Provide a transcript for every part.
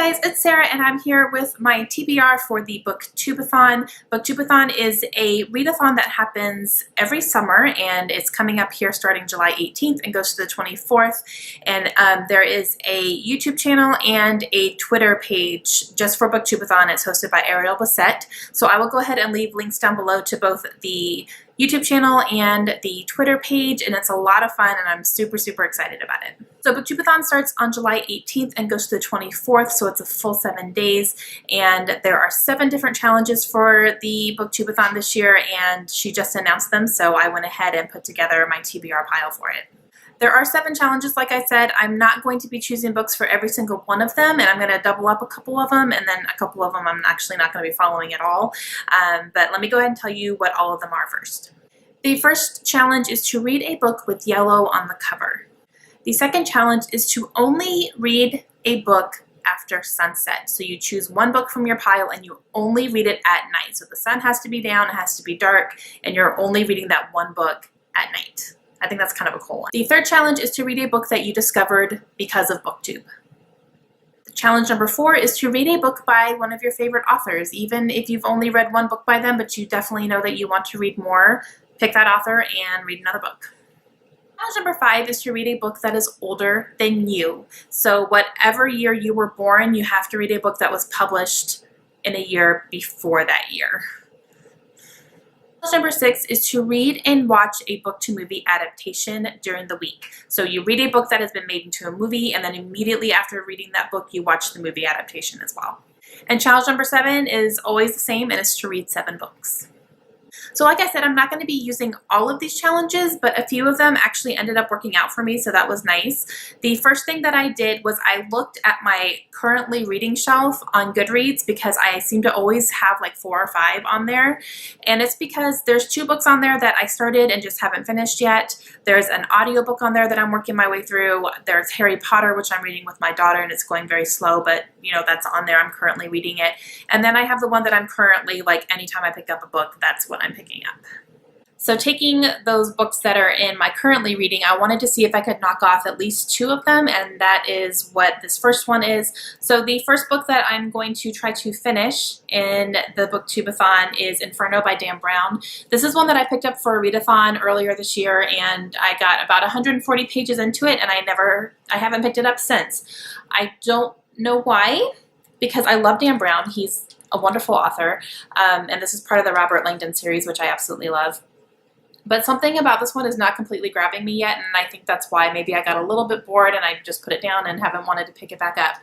guys, it's Sarah and I'm here with my TBR for the BookTubeathon. BookTubeathon is a readathon that happens every summer and it's coming up here starting July 18th and goes to the 24th. And there is a YouTube channel and a Twitter page just for BookTubeathon. It's hosted by Ariel Bassett. So I will go ahead and leave links down below to both the YouTube channel and the Twitter page, and it's a lot of fun and I'm super excited about it. So BookTubeathon starts on July 18th and goes to the 24th, so it's a full 7 days, and there are 7 different challenges for the BookTubeathon this year, and she just announced them, so I went ahead and put together my TBR pile for it. There are 7 challenges, like I said. I'm not going to be choosing books for every single one of them, and I'm going to double up a couple of them, and then a couple of them I'm actually not going to be following at all. But let me go ahead and tell you what all of them are first. The first challenge is to read a book with yellow on the cover. The second challenge is to only read a book after sunset. So you choose one book from your pile and you only read it at night. So the sun has to be down, it has to be dark, and you're only reading that one book at night. I think that's kind of a cool one. The third challenge is to read a book that you discovered because of BookTube. Challenge number 4 is to read a book by one of your favorite authors. Even if you've only read one book by them, but you definitely know that you want to read more, pick that author and read another book. Challenge number 5 is to read a book that is older than you. So whatever year you were born, you have to read a book that was published in a year before that year. Challenge number 6 is to read and watch a book-to-movie adaptation during the week. So you read a book that has been made into a movie, and then immediately after reading that book, you watch the movie adaptation as well. And challenge number 7 is always the same, and it's to read 7 books. So like I said, I'm not going to be using all of these challenges, but a few of them actually ended up working out for me, so that was nice. The first thing that I did was I looked at my currently reading shelf on Goodreads because I seem to always have like 4 or 5 on there. And it's because there's 2 books on there that I started and just haven't finished yet. There's an audiobook on there that I'm working my way through. There's Harry Potter, which I'm reading with my daughter, and it's going very slow, but you know, that's on there. I'm currently reading it. And then I have the one that I'm currently, like, anytime I pick up a book, that's what I'm picking up. So taking those books that are in my currently reading, I wanted to see if I could knock off at least 2 of them, and that is what this first one is. So the first book that I'm going to try to finish in the BookTubeathon is Inferno by Dan Brown. This is one that I picked up for a readathon earlier this year, and I got about 140 pages into it, and I haven't picked it up since. I don't know why, because I love Dan Brown. He's a wonderful author, and this is part of the Robert Langdon series, which I absolutely love. But something about this one is not completely grabbing me yet, and I think that's why maybe I got a little bit bored and I just put it down and haven't wanted to pick it back up.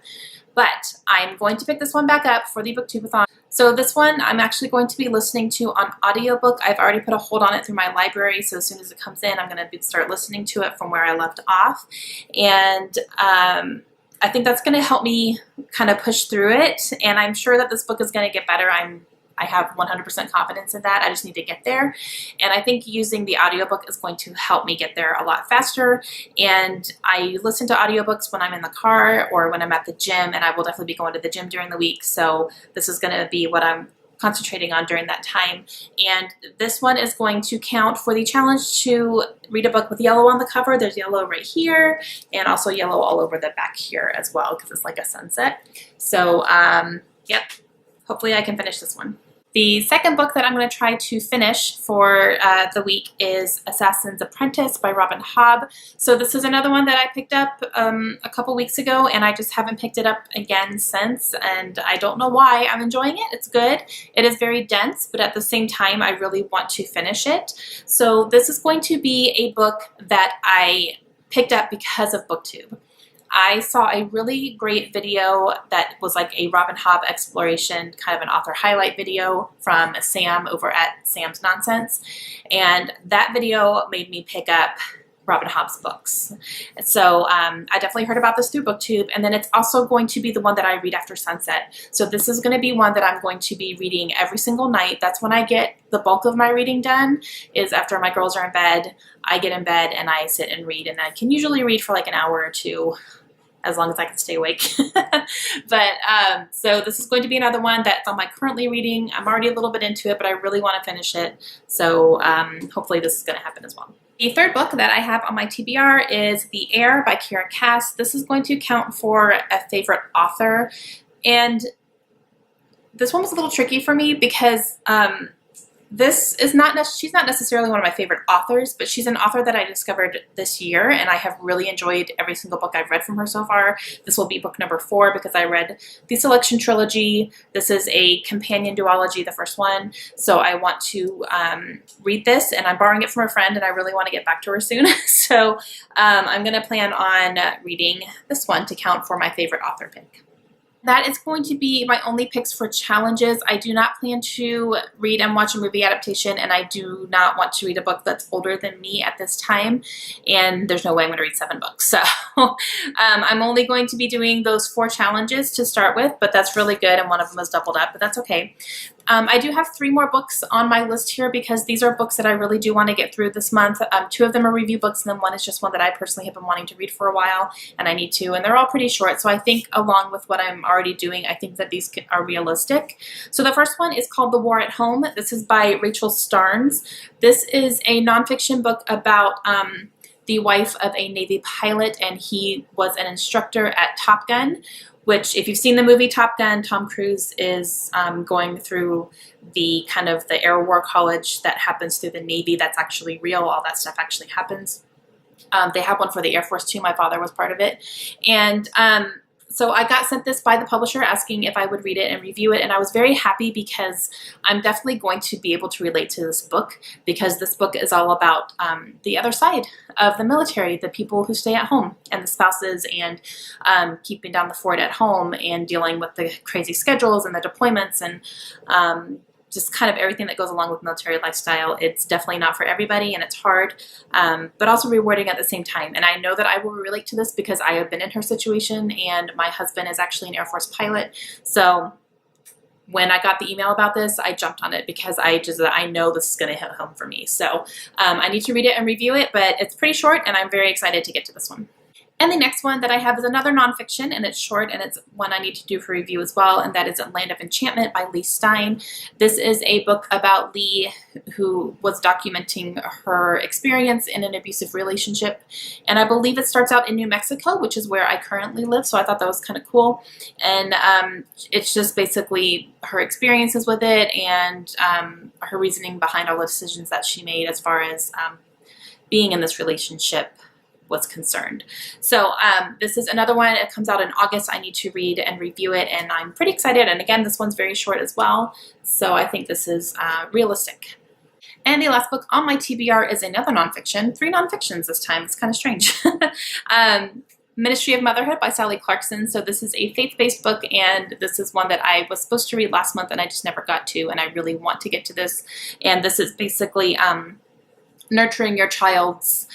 But I'm going to pick this one back up for the BookTubeathon. So this one I'm actually going to be listening to on audiobook. I've already put a hold on it through my library, so as soon as it comes in, I'm going to start listening to it from where I left off. And I think that's going to help me kind of push through it, and I'm sure that this book is going to get better. I have 100% confidence in that. I just need to get there. And I think using the audiobook is going to help me get there a lot faster. And I listen to audiobooks when I'm in the car or when I'm at the gym, and I will definitely be going to the gym during the week. So this is going to be what I'm concentrating on during that time. And this one is going to count for the challenge to read a book with yellow on the cover. There's yellow right here, and also yellow all over the back here as well, because it's like a sunset. So, yep, hopefully I can finish this one. The second book that I'm going to try to finish for the week is Assassin's Apprentice by Robin Hobb. So this is another one that I picked up a couple weeks ago, and I just haven't picked it up again since, and I don't know why. I'm enjoying it. It's good. It is very dense, but at the same time, I really want to finish it. So this is going to be a book that I picked up because of BookTube. I saw a really great video that was like a Robin Hobb exploration, kind of an author highlight video from Sam over at Sam's Nonsense, and that video made me pick up Robin Hobb's books. So I definitely heard about this through BookTube, and then it's also going to be the one that I read after sunset. So this is going to be one that I'm going to be reading every single night. That's when I get the bulk of my reading done, is after my girls are in bed. I get in bed and I sit and read, and I can usually read for like an hour or 2, as long as I can stay awake. But so this is going to be another one that's on my currently reading. I'm already a little bit into it, but I really want to finish it. So hopefully this is going to happen as well. The third book that I have on my TBR is The Heir by Kira Cass. This is going to count for a favorite author. And this one was a little tricky for me because this is she's not necessarily one of my favorite authors, but she's an author that I discovered this year, and I have really enjoyed every single book I've read from her so far. This will be book number 4 because I read the Selection Trilogy. This is a companion duology, the first one, so I want to read this, and I'm borrowing it from a friend, and I really want to get back to her soon. So I'm going to plan on reading this one to count for my favorite author pick. That is going to be my only picks for challenges. I do not plan to read and watch a movie adaptation, and I do not want to read a book that's older than me at this time, and there's no way I'm going to read 7 books. So I'm only going to be doing those 4 challenges to start with, but that's really good, and one of them is doubled up, but that's okay. I do have 3 more books on my list here because these are books that I really do want to get through this month. 2 of them are review books, and then one is just one that I personally have been wanting to read for a while, and I need to, and they're all pretty short. So I think along with what I'm already doing, I think that these are realistic. So the first one is called The War at Home. This is by Rachel Starnes. This is a nonfiction book about the wife of a Navy pilot, and he was an instructor at Top Gun, which, if you've seen the movie Top Gun, Tom Cruise is going through the kind of the Air War College that happens through the Navy. That's actually real. All that stuff actually happens. They have one for the Air Force too. My father was part of it. And so I got sent this by the publisher asking if I would read it and review it, and I was very happy because I'm definitely going to be able to relate to this book, because this book is all about the other side of the military, the people who stay at home and the spouses, and keeping down the fort at home and dealing with the crazy schedules and the deployments and just kind of everything that goes along with military lifestyle. It's definitely not for everybody, and it's hard, but also rewarding at the same time. And I know that I will relate to this because I have been in her situation, and my husband is actually an Air Force pilot. So when I got the email about this, I jumped on it because I know this is going to hit home for me. So I need to read it and review it, but it's pretty short, and I'm very excited to get to this one. And the next one that I have is another nonfiction, and it's short, and it's one I need to do for review as well, and that is Land of Enchantment by Lee Stein. This is a book about Lee, who was documenting her experience in an abusive relationship, and I believe it starts out in New Mexico, which is where I currently live, so I thought that was kind of cool. And it's just basically her experiences with it, and her reasoning behind all the decisions that she made as far as being in this relationship was concerned. So this is another one. It comes out in August. I need to read and review it, and I'm pretty excited. And again, this one's very short as well, so I think this is realistic. And the last book on my TBR is another nonfiction. 3 nonfictions this time. It's kind of strange. Ministry of Motherhood by Sally Clarkson. So this is a faith-based book, and this is one that I was supposed to read last month and I just never got to, and I really want to get to this. And this is basically nurturing your child's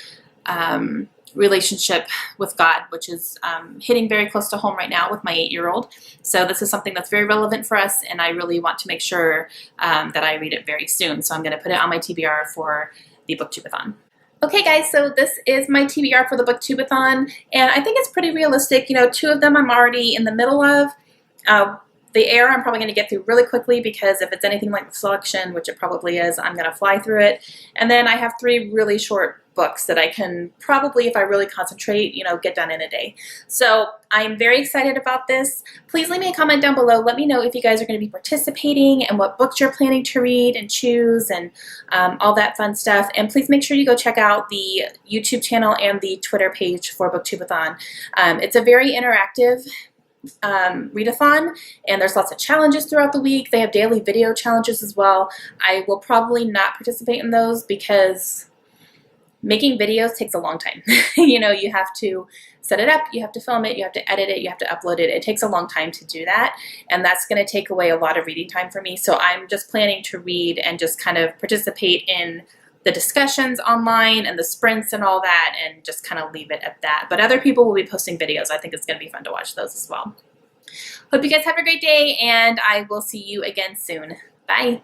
relationship with God, which is hitting very close to home right now with my 8-year-old. So this is something that's very relevant for us, and I really want to make sure that I read it very soon. So I'm going to put it on my TBR for the BookTubeathon. Okay guys, so this is my TBR for the BookTubeathon, and I think it's pretty realistic. You know, 2 of them I'm already in the middle of. The Air I'm probably going to get through really quickly because if it's anything like the Selection, which it probably is, I'm going to fly through it. And then I have 3 really short books that I can probably, if I really concentrate, get done in a day. So I'm very excited about this. Please leave me a comment down below. Let me know if you guys are going to be participating and what books you're planning to read and choose and all that fun stuff. And please make sure you go check out the YouTube channel and the Twitter page for BookTubeathon. It's a very interactive readathon, and there's lots of challenges throughout the week. They have daily video challenges as well. I will probably not participate in those because making videos takes a long time. You have to set it up, you have to film it, you have to edit it, you have to upload it. It takes a long time to do that, and that's going to take away a lot of reading time for me. So I'm just planning to read and just kind of participate in the discussions online and the sprints and all that, and just kind of leave it at that. But other people will be posting videos. I think it's going to be fun to watch those as well. Hope you guys have a great day, and I will see you again soon. Bye.